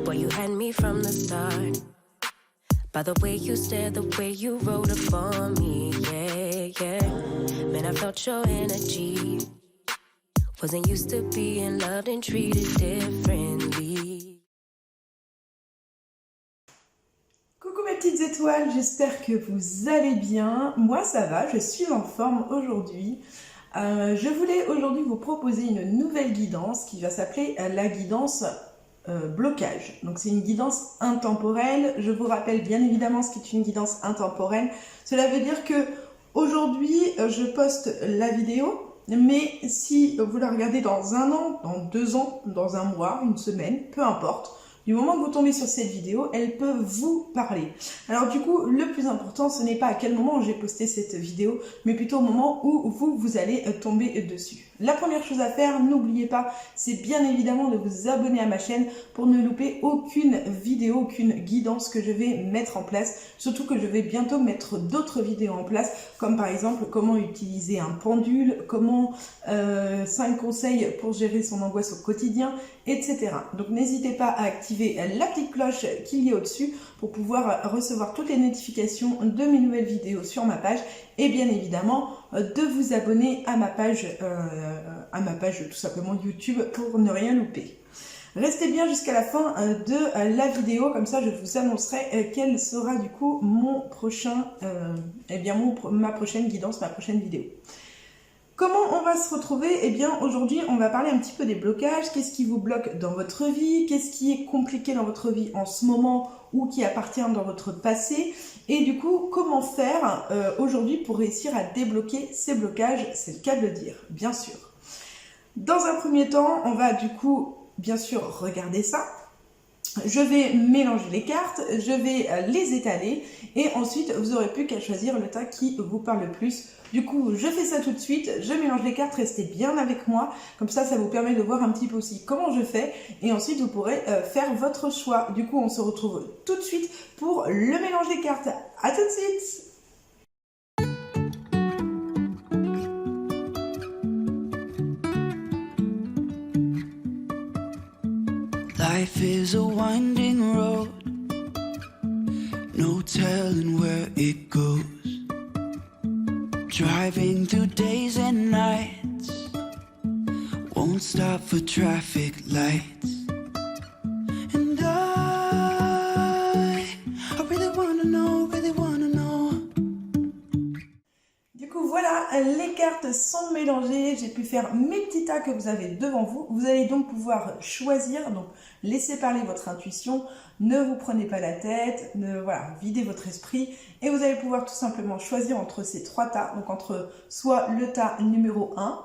Boy, you had me from the start. By the way you stared, the way you wrote upon me, yeah, yeah. Man, I felt your energy. Wasn't used to being loved and treated differently. Coucou mes petites étoiles, j'espère que vous allez bien. Moi ça va, je suis en forme aujourd'hui. Je voulais aujourd'hui vous proposer une nouvelle guidance qui va s'appeler la guidance blocage. Donc c'est une guidance intemporelle. Je vous rappelle bien évidemment ce qu'est une guidance intemporelle. Cela veut dire que aujourd'hui je poste la vidéo, mais si vous la regardez dans un an, dans 2 ans, dans un mois, une semaine, peu importe, du moment que vous tombez sur cette vidéo, elle peut vous parler. Alors du coup, le plus important, ce n'est pas à quel moment j'ai posté cette vidéo, mais plutôt au moment où vous allez tomber dessus. La première chose à faire, n'oubliez pas, c'est bien évidemment de vous abonner à ma chaîne pour ne louper aucune vidéo, aucune guidance que je vais mettre en place. Surtout que je vais bientôt mettre d'autres vidéos en place, comme par exemple comment utiliser un pendule, comment 5 conseils pour gérer son angoisse au quotidien, etc. Donc n'hésitez pas à activer la petite cloche qu'il y a au-dessus pour pouvoir recevoir toutes les notifications de mes nouvelles vidéos sur ma page et bien évidemment de vous abonner à ma page tout simplement YouTube pour ne rien louper. Restez bien jusqu'à la fin de la vidéo, comme ça je vous annoncerai quelle sera du coup mon prochain, ma prochaine guidance, ma prochaine vidéo. Comment on va se retrouver? Eh bien aujourd'hui on va parler un petit peu des blocages, qu'est-ce qui vous bloque dans votre vie, qu'est-ce qui est compliqué dans votre vie en ce moment ou qui appartient dans votre passé et du coup comment faire aujourd'hui pour réussir à débloquer ces blocages, c'est le cas de le dire, bien sûr. Dans un premier temps, on va du coup bien sûr regarder ça. Je vais mélanger les cartes, je vais les étaler et ensuite vous n'aurez plus qu'à choisir le tas qui vous parle le plus. Du coup, je fais ça tout de suite, je mélange les cartes, restez bien avec moi, comme ça, ça vous permet de voir un petit peu aussi comment je fais et ensuite vous pourrez faire votre choix. Du coup, on se retrouve tout de suite pour le mélange des cartes. À tout de suite! Life is a winding road, no telling where it goes. Driving through days and nights, won't stop for traffic lights. And I really wanna know, really wanna know. Du coup voilà, les cartes sont mélangées, j'ai pu faire mes petits tas que vous avez devant vous. Vous allez donc pouvoir choisir, donc laissez parler votre intuition, ne vous prenez pas la tête, voilà, videz votre esprit et vous allez pouvoir tout simplement choisir entre ces 3 tas, donc entre soit le tas numéro 1,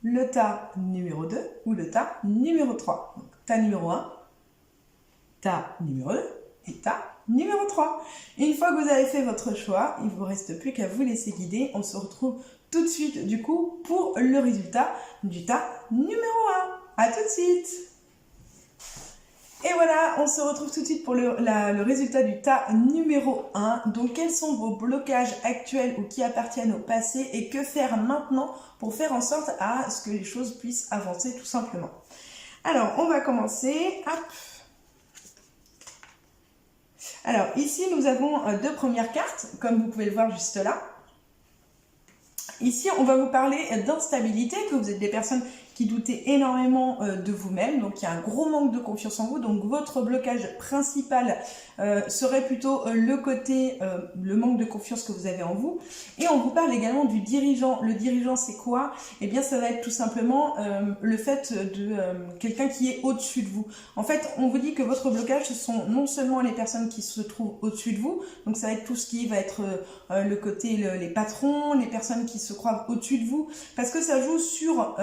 le tas numéro 2 ou le tas numéro 3. Donc tas numéro 1, tas numéro 2 et tas numéro 3. Et une fois que vous avez fait votre choix, il ne vous reste plus qu'à vous laisser guider. On se retrouve tout de suite du coup pour le résultat du tas numéro 1. À tout de suite! Et voilà, on se retrouve tout de suite pour le résultat du tas numéro 1. Donc, quels sont vos blocages actuels ou qui appartiennent au passé et que faire maintenant pour faire en sorte à ce que les choses puissent avancer tout simplement. Alors, on va commencer. Hop. Alors, ici, nous avons 2 premières cartes, comme vous pouvez le voir juste là. Ici, on va vous parler d'instabilité, que vous êtes des personnes qui doutez énormément de vous-même, donc il y a un gros manque de confiance en vous, donc votre blocage principal serait plutôt le manque de confiance que vous avez en vous. Et on vous parle également du dirigeant. Le dirigeant, c'est quoi? Eh bien, ça va être tout simplement le fait de quelqu'un qui est au-dessus de vous. En fait, on vous dit que votre blocage, ce sont non seulement les personnes qui se trouvent au-dessus de vous, donc ça va être tout ce qui va être les patrons, les personnes qui se croient au-dessus de vous, parce que ça joue sur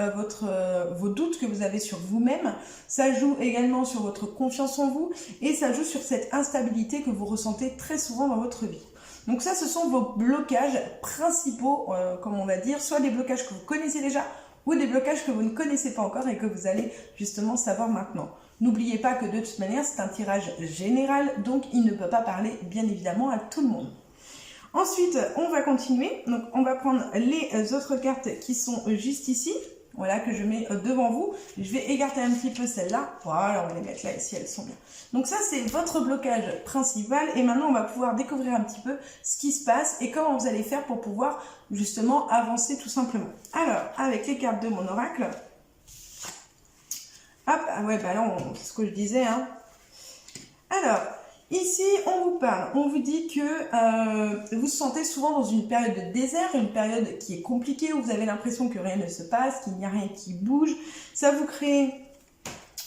vos doutes que vous avez sur vous-même, ça joue également sur votre confiance en vous et ça joue sur cette instabilité que vous ressentez très souvent dans votre vie. Donc ça, ce sont vos blocages principaux, comme on va dire, soit des blocages que vous connaissez déjà ou des blocages que vous ne connaissez pas encore et que vous allez justement savoir maintenant. N'oubliez pas que de toute manière, c'est un tirage général, donc il ne peut pas parler bien évidemment à tout le monde. Ensuite, on va continuer. Donc, on va prendre les autres cartes qui sont juste ici. voilà, que je mets devant vous. Je vais écarter un petit peu celle-là. Voilà, on va les mettre là, ici, elles sont bien. Donc ça, c'est votre blocage principal. Et maintenant, on va pouvoir découvrir un petit peu ce qui se passe et comment vous allez faire pour pouvoir justement avancer tout simplement. Alors, avec les cartes de mon oracle, hop, ah ouais, bah là, c'est ce que je disais, hein. Alors, ici, on vous parle, on vous dit que vous vous sentez souvent dans une période de désert, une période qui est compliquée, où vous avez l'impression que rien ne se passe, qu'il n'y a rien qui bouge. Ça vous crée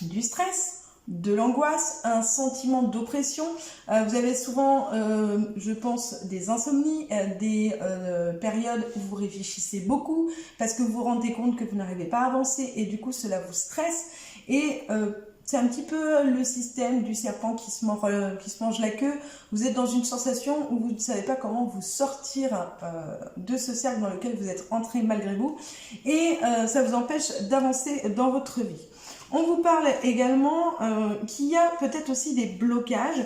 du stress, de l'angoisse, un sentiment d'oppression. Vous avez souvent, je pense, des insomnies, des périodes où vous réfléchissez beaucoup parce que vous vous rendez compte que vous n'arrivez pas à avancer et du coup, cela vous stresse. Et c'est un petit peu le système du serpent qui se mange la queue. Vous êtes dans une sensation où vous ne savez pas comment vous sortir de ce cercle dans lequel vous êtes entré malgré vous. Et ça vous empêche d'avancer dans votre vie. On vous parle également qu'il y a peut-être aussi des blocages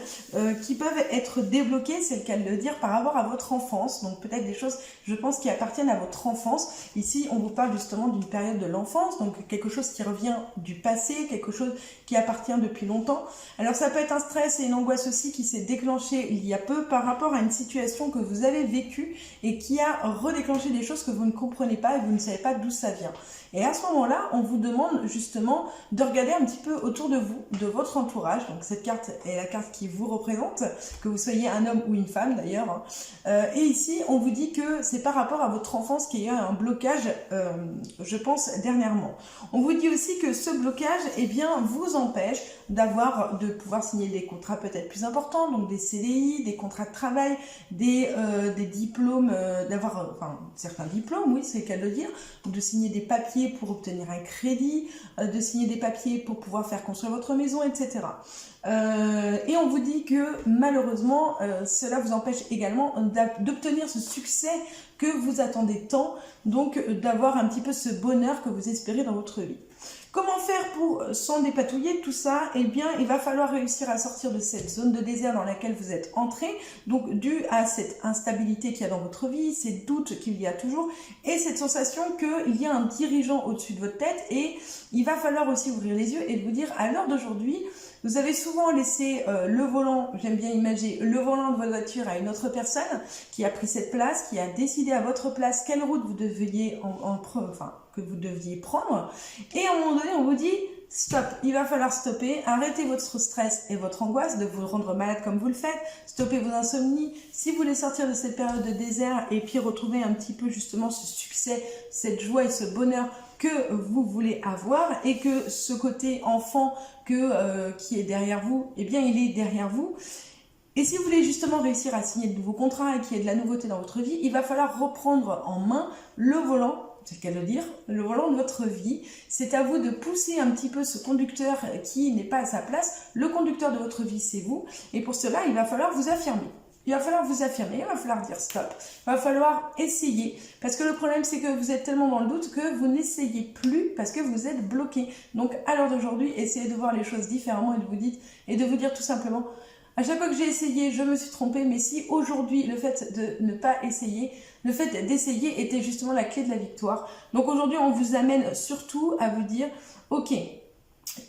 qui peuvent être débloqués, c'est le cas de le dire, par rapport à votre enfance. Donc peut-être des choses, je pense, qui appartiennent à votre enfance. Ici, on vous parle justement d'une période de l'enfance, donc quelque chose qui revient du passé, quelque chose qui appartient depuis longtemps. Alors ça peut être un stress et une angoisse aussi qui s'est déclenché il y a peu par rapport à une situation que vous avez vécue et qui a redéclenché des choses que vous ne comprenez pas et vous ne savez pas d'où ça vient. Et à ce moment-là, on vous demande justement de regarder un petit peu autour de vous, de votre entourage. Donc cette carte est la carte qui vous représente, que vous soyez un homme ou une femme d'ailleurs. Et ici, on vous dit que c'est par rapport à votre enfance qu'il y a un blocage, je pense, dernièrement. On vous dit aussi que ce blocage, eh bien, vous empêche de pouvoir signer des contrats peut-être plus importants, donc des CDI, des contrats de travail, des diplômes, certains diplômes, oui, c'est le cas de le dire, de signer des papiers pour obtenir un crédit, de signer des papiers pour pouvoir faire construire votre maison, etc. Et on vous dit que malheureusement, cela vous empêche également d'obtenir ce succès que vous attendez tant, donc d'avoir un petit peu ce bonheur que vous espérez dans votre vie. Comment faire pour s'en dépatouiller tout ça? Eh bien, il va falloir réussir à sortir de cette zone de désert dans laquelle vous êtes entré, donc dû à cette instabilité qu'il y a dans votre vie, ces doutes qu'il y a toujours, et cette sensation qu'il y a un dirigeant au-dessus de votre tête, et il va falloir aussi ouvrir les yeux et vous dire, à l'heure d'aujourd'hui, vous avez souvent laissé le volant, j'aime bien imaginer, le volant de votre voiture à une autre personne qui a pris cette place, qui a décidé à votre place quelle route vous deviez que vous deviez prendre. Et à un moment donné, on vous dit stop, il va falloir stopper, arrêtez votre stress et votre angoisse de vous rendre malade comme vous le faites, stoppez vos insomnies. Si vous voulez sortir de cette période de désert et puis retrouver un petit peu justement ce succès, cette joie et ce bonheur que vous voulez avoir et que ce côté enfant qui est derrière vous, eh bien il est derrière vous. Et si vous voulez justement réussir à signer de nouveaux contrats et qu'il y ait de la nouveauté dans votre vie, il va falloir reprendre en main le volant, c'est le cas de le dire, le volant de votre vie. C'est à vous de pousser un petit peu ce conducteur qui n'est pas à sa place. Le conducteur de votre vie, c'est vous. Et pour cela, il va falloir vous affirmer. Il va falloir vous affirmer, il va falloir dire stop, il va falloir essayer. Parce que le problème, c'est que vous êtes tellement dans le doute que vous n'essayez plus parce que vous êtes bloqué. Donc, à l'heure d'aujourd'hui, essayez de voir les choses différemment et de vous dire tout simplement, à chaque fois que j'ai essayé, je me suis trompée, mais si aujourd'hui, le fait de ne pas essayer, le fait d'essayer était justement la clé de la victoire. Donc aujourd'hui, on vous amène surtout à vous dire, ok,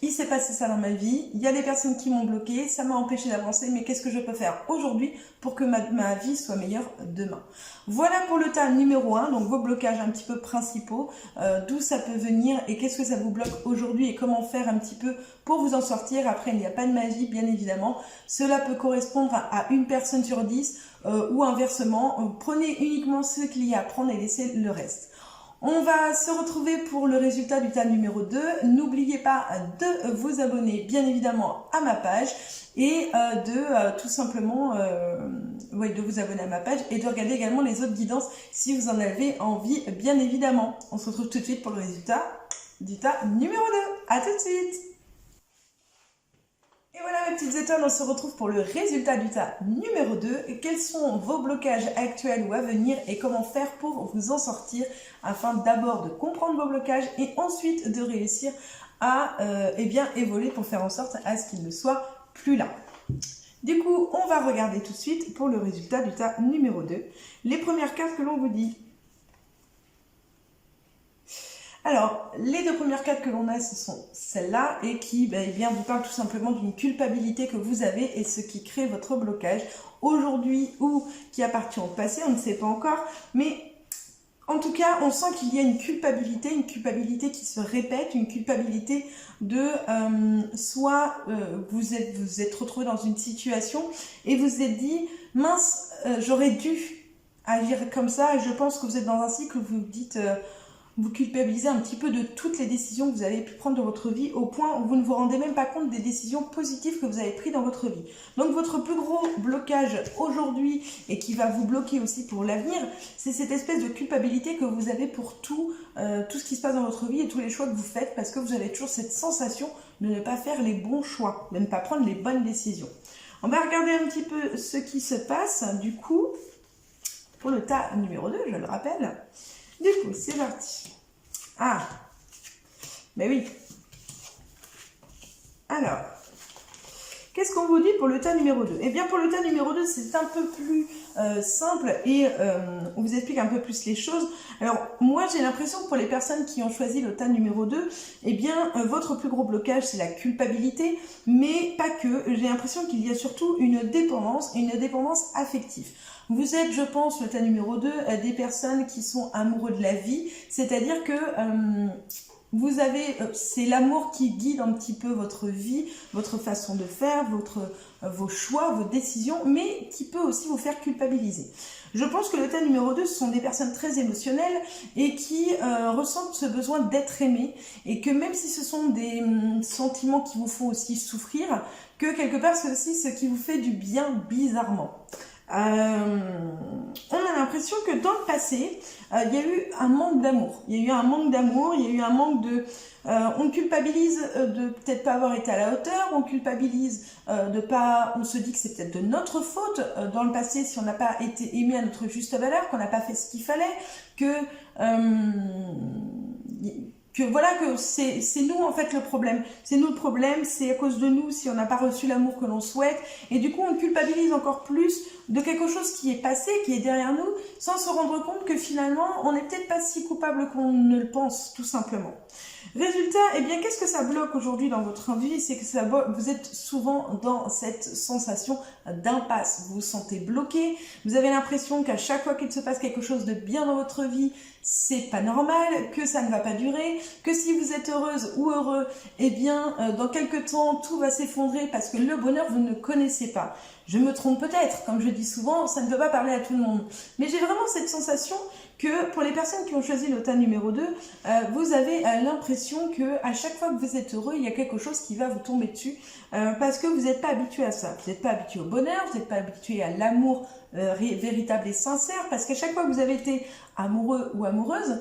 il s'est passé ça dans ma vie, il y a des personnes qui m'ont bloqué, ça m'a empêché d'avancer, mais qu'est-ce que je peux faire aujourd'hui pour que ma vie soit meilleure demain? Voilà pour le tas numéro 1, donc vos blocages un petit peu principaux, d'où ça peut venir et qu'est-ce que ça vous bloque aujourd'hui et comment faire un petit peu pour vous en sortir. Après, il n'y a pas de magie, bien évidemment. Cela peut correspondre à une personne sur 10 ou inversement. Prenez uniquement ce qu'il y a à prendre et laissez le reste. On va se retrouver pour le résultat du tas numéro 2. N'oubliez pas de vous abonner bien évidemment à ma page et tout simplement de vous abonner à ma page et de regarder également les autres guidances si vous en avez envie bien évidemment. On se retrouve tout de suite pour le résultat du tas numéro 2. À tout de suite. Et voilà mes petites étoiles, on se retrouve pour le résultat du tas numéro 2. Quels sont vos blocages actuels ou à venir et comment faire pour vous en sortir afin d'abord de comprendre vos blocages et ensuite de réussir à évoluer pour faire en sorte à ce qu'ils ne soient plus là. Du coup, on va regarder tout de suite pour le résultat du tas numéro 2. Les premières cartes que l'on vous dit. Alors, les deux premières cartes que l'on a, ce sont celles-là et qui eh bien, vous parlent tout simplement d'une culpabilité que vous avez et ce qui crée votre blocage aujourd'hui ou qui appartient au passé, on ne sait pas encore, mais en tout cas, on sent qu'il y a une culpabilité qui se répète, une culpabilité de soit vous êtes retrouvé dans une situation et vous vous êtes dit mince, j'aurais dû agir comme ça. Et je pense que vous êtes dans un cycle où vous vous dites vous culpabilisez un petit peu de toutes les décisions que vous avez pu prendre dans votre vie au point où vous ne vous rendez même pas compte des décisions positives que vous avez prises dans votre vie. Donc votre plus gros blocage aujourd'hui et qui va vous bloquer aussi pour l'avenir, c'est cette espèce de culpabilité que vous avez pour tout ce qui se passe dans votre vie et tous les choix que vous faites parce que vous avez toujours cette sensation de ne pas faire les bons choix, de ne pas prendre les bonnes décisions. On va regarder un petit peu ce qui se passe du coup pour le tas numéro 2, je le rappelle. Du coup, c'est parti. Ah, mais oui. Alors, qu'est-ce qu'on vous dit pour le tas numéro 2? Eh bien, pour le tas numéro 2, c'est un peu plus simple et on vous explique un peu plus les choses. Alors, moi, j'ai l'impression que pour les personnes qui ont choisi le tas numéro 2, eh bien, votre plus gros blocage, c'est la culpabilité, mais pas que. J'ai l'impression qu'il y a surtout une dépendance affective. Vous êtes, je pense, le tas numéro 2, des personnes qui sont amoureux de la vie, c'est-à-dire que vous avez, c'est l'amour qui guide un petit peu votre vie, votre façon de faire, vos choix, vos décisions, mais qui peut aussi vous faire culpabiliser. Je pense que le tas numéro 2, ce sont des personnes très émotionnelles et qui ressentent ce besoin d'être aimées et que même si ce sont des sentiments qui vous font aussi souffrir, que quelque part c'est aussi ce qui vous fait du bien bizarrement. On a l'impression que dans le passé, il y a eu un manque d'amour. Il y a eu un manque d'amour, il y a eu un manque de... on culpabilise de peut-être pas avoir été à la hauteur, on culpabilise de pas... On se dit que c'est peut-être de notre faute dans le passé si on n'a pas été aimé à notre juste valeur, qu'on n'a pas fait ce qu'il fallait, que voilà, que c'est nous en fait le problème. C'est nous le problème, c'est à cause de nous si on n'a pas reçu l'amour que l'on souhaite. Et du coup, on culpabilise encore plus de quelque chose qui est passé, qui est derrière nous, sans se rendre compte que finalement, on n'est peut-être pas si coupable qu'on ne le pense, tout simplement. Résultat, eh bien, qu'est-ce que ça bloque aujourd'hui dans votre vie? C'est que vous êtes souvent dans cette sensation d'impasse. Vous vous sentez bloqué, vous avez l'impression qu'à chaque fois qu'il se passe quelque chose de bien dans votre vie, c'est pas normal, que ça ne va pas durer, que si vous êtes heureuse ou heureux, eh bien, dans quelques temps, tout va s'effondrer parce que le bonheur, vous ne connaissez pas. Je me trompe peut-être, comme je dis souvent, ça ne peut pas parler à tout le monde. Mais j'ai vraiment cette sensation que pour les personnes qui ont choisi le tas numéro 2, vous avez l'impression que à chaque fois que vous êtes heureux, il y a quelque chose qui va vous tomber dessus parce que vous n'êtes pas habitué à ça. Vous n'êtes pas habitué au bonheur, vous n'êtes pas habitué à l'amour véritable et sincère parce qu'à chaque fois que vous avez été amoureux ou amoureuse,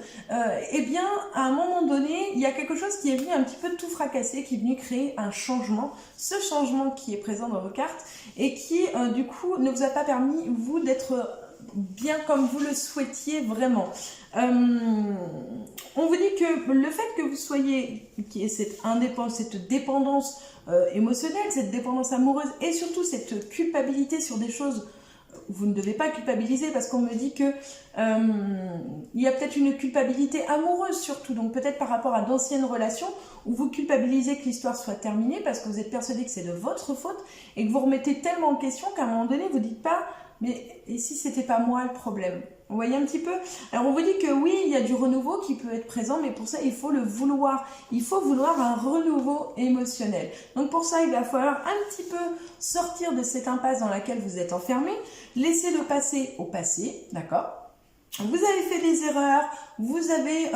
eh bien, à un moment donné, il y a quelque chose qui est venu un petit peu tout fracasser, qui est venu créer un changement, ce changement qui est présent dans vos cartes et qui, du coup, ne vous a pas permis, vous, d'être bien comme vous le souhaitiez vraiment. On vous dit que le fait que vous soyez, qui est cette dépendance émotionnelle, cette dépendance amoureuse et surtout cette culpabilité sur des choses, vous ne devez pas culpabiliser parce qu'on me dit que il y a peut-être une culpabilité amoureuse surtout, donc peut-être par rapport à d'anciennes relations où vous culpabilisez que l'histoire soit terminée parce que vous êtes persuadé que c'est de votre faute et que vous remettez tellement en question qu'à un moment donné vous dites pas mais et si c'était pas moi le problème? Vous voyez un petit peu? Alors on vous dit que oui, il y a du renouveau qui peut être présent, mais pour ça il faut le vouloir. Il faut vouloir un renouveau émotionnel. Donc pour ça il va falloir un petit peu sortir de cette impasse dans laquelle vous êtes enfermé, laisser le passé au passé, d'accord? Vous avez fait des erreurs, vous avez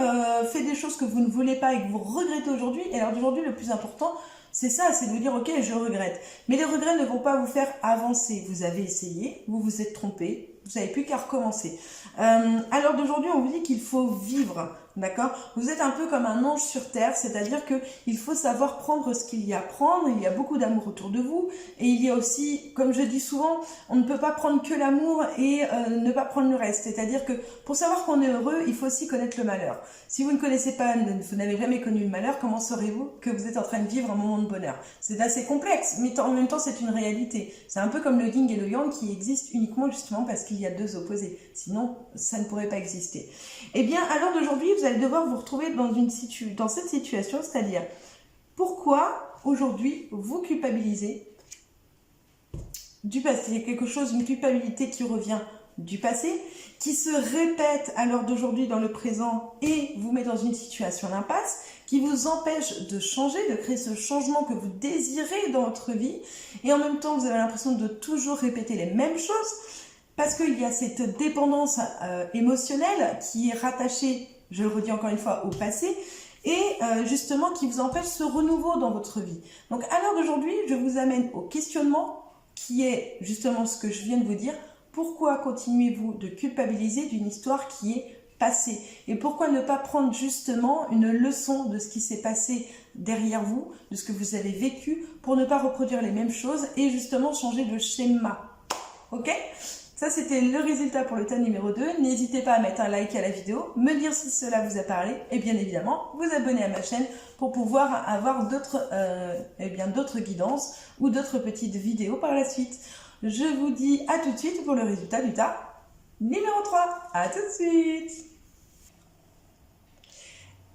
fait des choses que vous ne voulez pas et que vous regrettez aujourd'hui. Et alors d'aujourd'hui le plus important, c'est ça, c'est de vous dire ok, je regrette. Mais les regrets ne vont pas vous faire avancer. Vous avez essayé, vous vous êtes trompé, vous n'avez plus qu'à recommencer. À l'heure d'aujourd'hui, on vous dit qu'il faut vivre, d'accord? Vous êtes un peu comme un ange sur terre, c'est-à-dire que il faut savoir prendre ce qu'il y a à prendre. Il y a beaucoup d'amour autour de vous et il y a aussi, comme je dis souvent, on ne peut pas prendre que l'amour et ne pas prendre le reste. C'est-à-dire que pour savoir qu'on est heureux, il faut aussi connaître le malheur. Si vous ne connaissez pas, vous n'avez jamais connu le malheur, comment saurez-vous que vous êtes en train de vivre un moment de bonheur? C'est assez complexe, mais en même temps, c'est une réalité. C'est un peu comme le yin et le yang qui existent uniquement justement parce qu'il y a deux opposés. Sinon, ça ne pourrait pas exister. Eh bien, à l'heure d'aujourd'hui, vous vous allez devoir vous retrouver dans cette situation, c'est-à-dire pourquoi aujourd'hui vous culpabilisez du passé. Il y a quelque chose, une culpabilité qui revient du passé, qui se répète à l'heure d'aujourd'hui dans le présent et vous met dans une situation d'impasse, qui vous empêche de changer, de créer ce changement que vous désirez dans votre vie, et en même temps vous avez l'impression de toujours répéter les mêmes choses, parce qu'il y a cette dépendance émotionnelle qui est rattachée, je le redis encore une fois, au passé, et justement qui vous empêche ce renouveau dans votre vie. Donc à l'heure d'aujourd'hui, je vous amène au questionnement qui est justement ce que je viens de vous dire. Pourquoi continuez-vous de culpabiliser d'une histoire qui est passée? Et pourquoi ne pas prendre justement une leçon de ce qui s'est passé derrière vous, de ce que vous avez vécu, pour ne pas reproduire les mêmes choses et justement changer de schéma? Ok? Ça, c'était le résultat pour le tas numéro 2. N'hésitez pas à mettre un like à la vidéo, me dire si cela vous a parlé et bien évidemment vous abonner à ma chaîne pour pouvoir avoir d'autres guidances ou d'autres petites vidéos par la suite. Je vous dis à tout de suite pour le résultat du tas numéro 3. À tout de suite.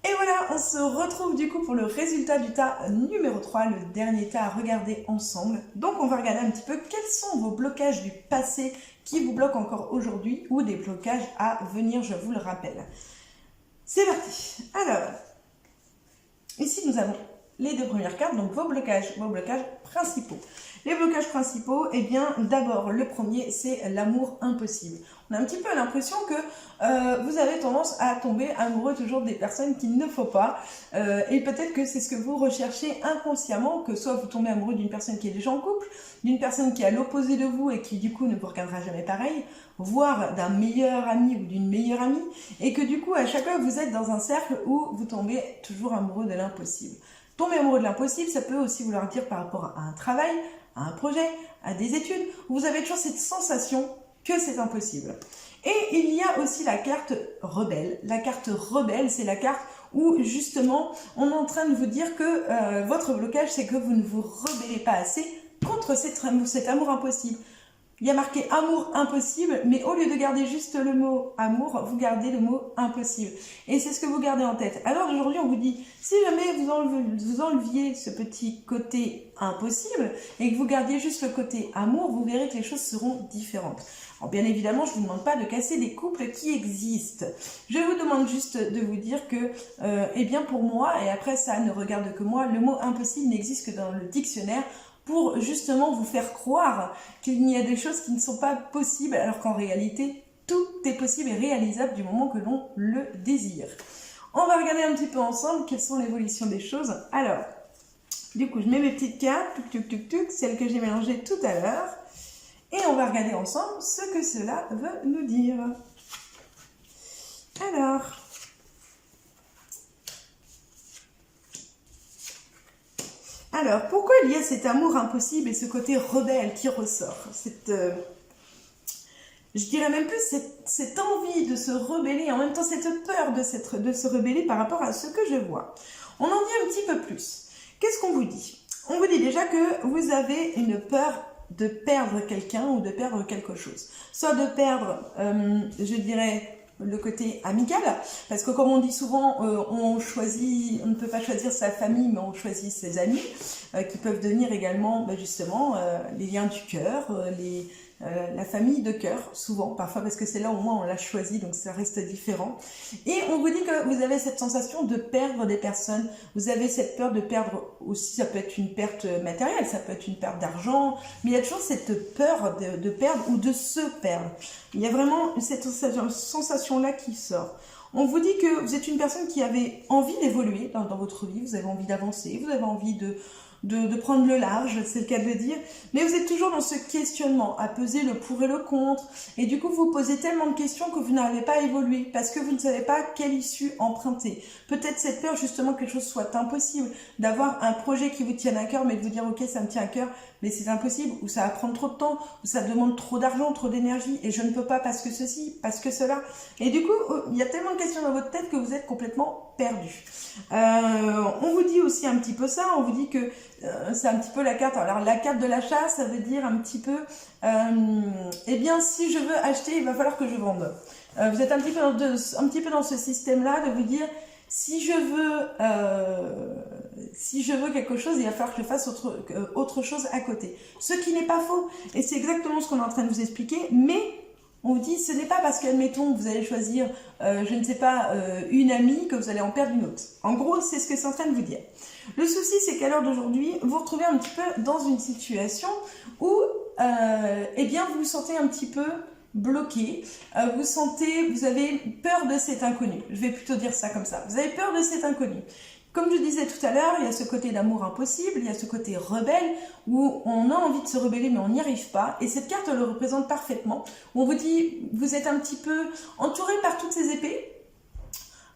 Et voilà, on se retrouve du coup pour le résultat du tas numéro 3, le dernier tas à regarder ensemble. Donc on va regarder un petit peu quels sont vos blocages du passé qui vous bloquent encore aujourd'hui ou des blocages à venir, je vous le rappelle. C'est parti. Alors, ici nous avons les deux premières cartes, donc vos blocages principaux. Les blocages principaux, eh bien d'abord le premier c'est l'amour impossible. On a un petit peu l'impression que vous avez tendance à tomber amoureux toujours des personnes qu'il ne faut pas et peut-être que c'est ce que vous recherchez inconsciemment, que soit vous tombez amoureux d'une personne qui est déjà en couple, d'une personne qui est à l'opposé de vous et qui du coup ne vous regardera jamais pareil, voire d'un meilleur ami ou d'une meilleure amie, et que du coup à chaque fois vous êtes dans un cercle où vous tombez toujours amoureux de l'impossible. Tomber amoureux de l'impossible, ça peut aussi vouloir dire par rapport à un travail, à un projet, à des études, où vous avez toujours cette sensation que c'est impossible. Et il y a aussi la carte rebelle. La carte rebelle, c'est la carte où justement on est en train de vous dire que votre blocage, c'est que vous ne vous rebellez pas assez contre cet amour impossible. Il y a marqué amour impossible, mais au lieu de garder juste le mot amour, vous gardez le mot impossible. Et c'est ce que vous gardez en tête. Alors aujourd'hui, on vous dit, si jamais vous enleviez ce petit côté impossible et que vous gardiez juste le côté amour, vous verrez que les choses seront différentes. Alors bien évidemment, je ne vous demande pas de casser des couples qui existent. Je vous demande juste de vous dire que, eh bien pour moi, et après ça ne regarde que moi, le mot impossible n'existe que dans le dictionnaire, pour justement vous faire croire qu'il y a des choses qui ne sont pas possibles, alors qu'en réalité, tout est possible et réalisable du moment que l'on le désire. On va regarder un petit peu ensemble quelles sont l'évolution des choses. Alors, du coup, je mets mes petites cartes, celles que j'ai mélangées tout à l'heure, et on va regarder ensemble ce que cela veut nous dire. Alors, pourquoi il y a cet amour impossible et ce côté rebelle qui ressort? Je dirais même plus cette envie de se rebeller, en même temps cette peur de se rebeller par rapport à ce que je vois. On en dit un petit peu plus. Qu'est-ce qu'on vous dit? On vous dit déjà que vous avez une peur de perdre quelqu'un ou de perdre quelque chose. Soit de perdre, je dirais, le côté amical, parce que comme on dit souvent, on ne peut pas choisir sa famille, mais on choisit ses amis, qui peuvent devenir également justement les liens du cœur, la famille de cœur, souvent, parfois parce que c'est là au moins on l'a choisi, donc ça reste différent. Et on vous dit que vous avez cette sensation de perdre des personnes, vous avez cette peur de perdre aussi, ça peut être une perte matérielle, ça peut être une perte d'argent, mais il y a toujours cette peur de perdre ou de se perdre. Il y a vraiment cette sensation-là qui sort. On vous dit que vous êtes une personne qui avait envie d'évoluer dans votre vie, vous avez envie d'avancer, vous avez envie de prendre le large, c'est le cas de le dire, mais vous êtes toujours dans ce questionnement, à peser le pour et le contre, et du coup vous posez tellement de questions que vous n'arrivez pas à évoluer, parce que vous ne savez pas quelle issue emprunter. Peut-être cette peur justement que quelque chose soit impossible, d'avoir un projet qui vous tienne à cœur, mais de vous dire ok ça me tient à cœur, mais c'est impossible, ou ça va prendre trop de temps, ou ça demande trop d'argent, trop d'énergie, et je ne peux pas parce que ceci, parce que cela. Et du coup, il y a tellement de questions dans votre tête que vous êtes complètement perdu. On vous dit aussi un petit peu ça, on vous dit que c'est un petit peu la carte. Alors la carte de l'achat, ça veut dire un petit peu, eh bien si je veux acheter, il va falloir que je vende. Vous êtes un petit peu dans ce système-là de vous dire, si je veux quelque chose, il va falloir que je fasse autre chose à côté. Ce qui n'est pas faux. Et c'est exactement ce qu'on est en train de vous expliquer. Mais on vous dit, ce n'est pas parce qu'admettons, vous allez choisir, je ne sais pas, une amie, que vous allez en perdre une autre. En gros, c'est ce que c'est en train de vous dire. Le souci, c'est qu'à l'heure d'aujourd'hui, vous vous retrouvez un petit peu dans une situation où, eh bien, vous vous sentez un petit peu bloqué, vous avez peur de cet inconnu. Je vais plutôt dire ça comme ça. Vous avez peur de cet inconnu. Comme je disais tout à l'heure, il y a ce côté d'amour impossible, il y a ce côté rebelle, où on a envie de se rebeller mais on n'y arrive pas. Et cette carte le représente parfaitement. On vous dit, vous êtes un petit peu entouré par toutes ces épées.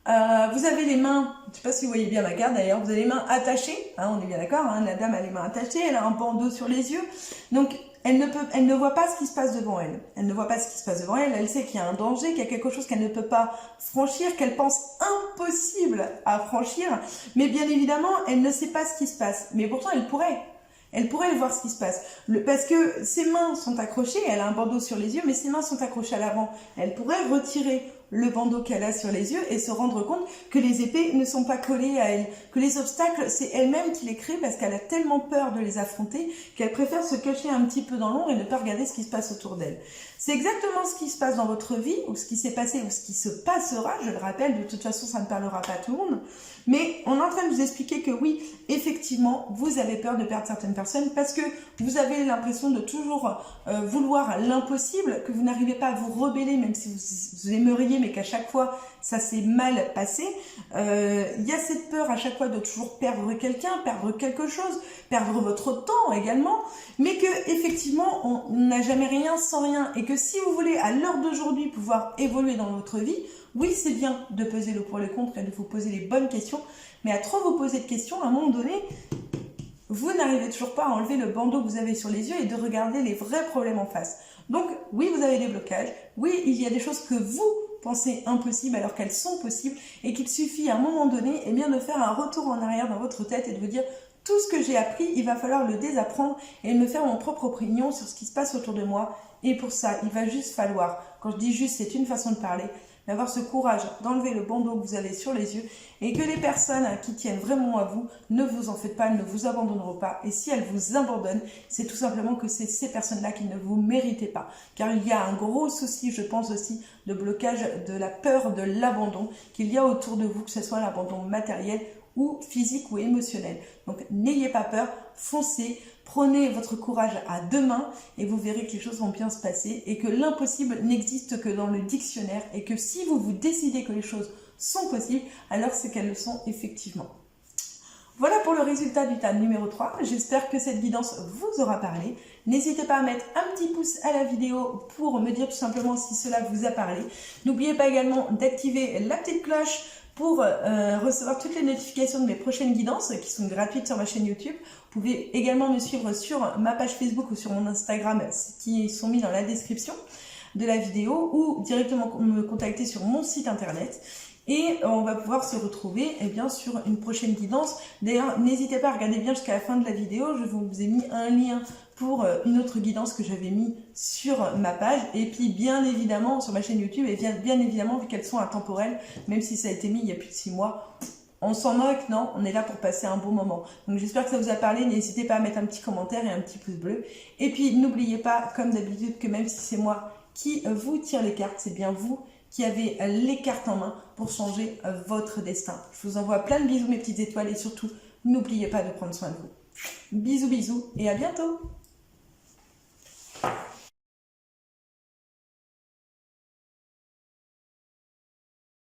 Vous avez les mains, je ne sais pas si vous voyez bien ma carte d'ailleurs, vous avez les mains attachées, hein, on est bien d'accord, hein, la dame a les mains attachées, elle a un bandeau sur les yeux. Donc, elle ne voit pas ce qui se passe devant elle. Elle ne voit pas ce qui se passe devant elle. Elle sait qu'il y a un danger, qu'il y a quelque chose qu'elle ne peut pas franchir, qu'elle pense impossible à franchir. Mais bien évidemment, elle ne sait pas ce qui se passe. Mais pourtant, elle pourrait. Elle pourrait voir ce qui se passe. Parce que ses mains sont accrochées, elle a un bandeau sur les yeux, mais ses mains sont accrochées à l'avant. Elle pourrait retirer le bandeau qu'elle a sur les yeux et se rendre compte que les épées ne sont pas collées à elle, que les obstacles, c'est elle-même qui les crée parce qu'elle a tellement peur de les affronter qu'elle préfère se cacher un petit peu dans l'ombre et ne pas regarder ce qui se passe autour d'elle. C'est exactement ce qui se passe dans votre vie, ou ce qui s'est passé, ou ce qui se passera, je le rappelle, de toute façon ça ne parlera pas à tout le monde, mais on est en train de vous expliquer que oui, effectivement, vous avez peur de perdre certaines personnes parce que vous avez l'impression de toujours vouloir l'impossible, que vous n'arrivez pas à vous rebeller même si vous aimeriez, mais qu'à chaque fois ça s'est mal passé. Il y a cette peur à chaque fois de toujours perdre quelqu'un, perdre quelque chose, perdre votre temps également, mais que effectivement on n'a jamais rien sans rien et que si vous voulez à l'heure d'aujourd'hui pouvoir évoluer dans votre vie, oui, c'est bien de peser le pour et le contre et de vous poser les bonnes questions, mais à trop vous poser de questions, à un moment donné, vous n'arrivez toujours pas à enlever le bandeau que vous avez sur les yeux et de regarder les vrais problèmes en face. Donc, oui, vous avez des blocages, oui, il y a des choses que vous pensez impossibles alors qu'elles sont possibles et qu'il suffit à un moment donné, eh bien, de faire un retour en arrière dans votre tête et de vous dire tout ce que j'ai appris, il va falloir le désapprendre et me faire mon propre opinion sur ce qui se passe autour de moi. Et pour ça, il va juste falloir, quand je dis juste, c'est une façon de parler, d'avoir ce courage d'enlever le bandeau que vous avez sur les yeux et que les personnes qui tiennent vraiment à vous, ne vous en faites pas, elles ne vous abandonneront pas. Et si elles vous abandonnent, c'est tout simplement que c'est ces personnes-là qui ne vous méritez pas. Car il y a un gros souci, je pense aussi, de blocage de la peur de l'abandon qu'il y a autour de vous, que ce soit l'abandon matériel ou physique ou émotionnel. Donc n'ayez pas peur, foncez, prenez votre courage à deux mains et vous verrez que les choses vont bien se passer et que l'impossible n'existe que dans le dictionnaire et que si vous vous décidez que les choses sont possibles, alors c'est qu'elles le sont effectivement. Voilà pour le résultat du tas numéro 3. J'espère que cette guidance vous aura parlé. N'hésitez pas à mettre un petit pouce à la vidéo pour me dire tout simplement si cela vous a parlé. N'oubliez pas également d'activer la petite cloche pour recevoir toutes les notifications de mes prochaines guidances qui sont gratuites sur ma chaîne YouTube. Vous pouvez également me suivre sur ma page Facebook ou sur mon Instagram qui sont mis dans la description de la vidéo ou directement me contacter sur mon site internet. Et on va pouvoir se retrouver bien sur une prochaine guidance. D'ailleurs, n'hésitez pas à regarder bien jusqu'à la fin de la vidéo. Je vous ai mis un lien pour une autre guidance que j'avais mis sur ma page. Et puis, bien évidemment, sur ma chaîne YouTube, et bien évidemment, vu qu'elles sont intemporelles, même si ça a été mis il y a plus de 6 mois, on s'en moque, non, on est là pour passer un bon moment. Donc, j'espère que ça vous a parlé. N'hésitez pas à mettre un petit commentaire et un petit pouce bleu. Et puis, n'oubliez pas, comme d'habitude, que même si c'est moi qui vous tire les cartes, c'est bien vous qui avez les cartes en main pour changer votre destin. Je vous envoie plein de bisous mes petites étoiles et surtout, n'oubliez pas de prendre soin de vous. Bisous bisous et à bientôt.